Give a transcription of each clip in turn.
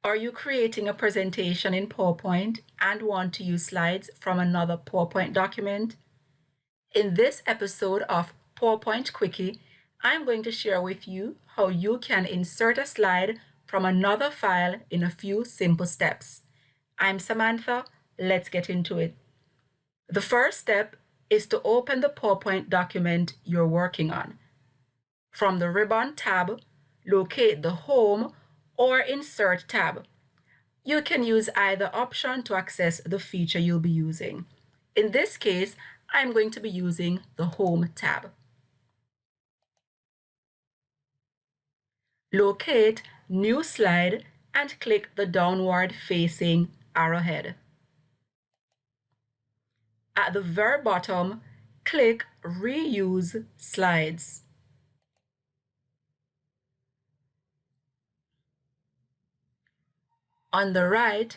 Are you creating a presentation in PowerPoint and want to use slides from another PowerPoint document? In this episode of PowerPoint Quickie, I'm going to share with you how you can insert a slide from another file in a few simple steps. I'm Samantha. Let's get into it. The first step is to open the PowerPoint document you're working on. From the Ribbon tab, locate the Home or Insert tab. You can use either option to access the feature you'll be using. In this case, I'm going to be using the Home tab. Locate New Slide and click the downward facing arrowhead. At the very bottom, click Reuse Slides. On the right,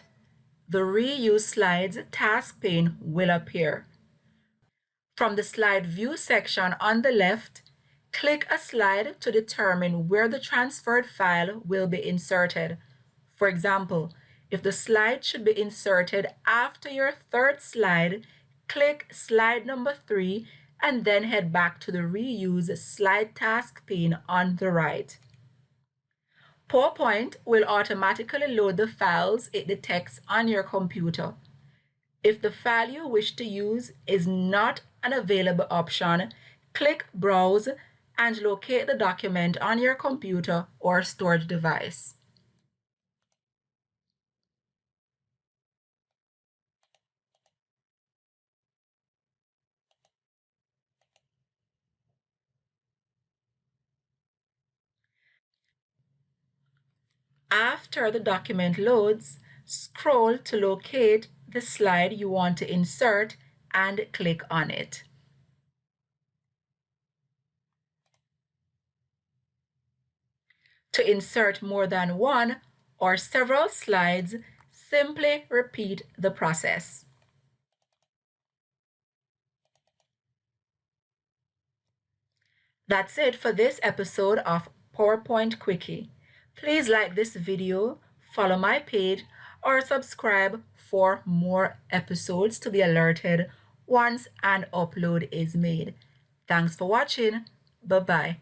the Reuse Slides Task Pane will appear. From the Slide View section on the left, click a slide to determine where the transferred file will be inserted. For example, if the slide should be inserted after your third slide, click slide number 3 and then head back to the Reuse Slide Task Pane on the right. PowerPoint will automatically load the files it detects on your computer. If the file you wish to use is not an available option, click Browse and locate the document on your computer or storage device. After the document loads, scroll to locate the slide you want to insert and click on it. To insert more than one or several slides, simply repeat the process. That's it for this episode of PowerPoint Quickie. Please like this video, follow my page, or subscribe for more episodes to be alerted once an upload is made. Thanks for watching. Bye-bye.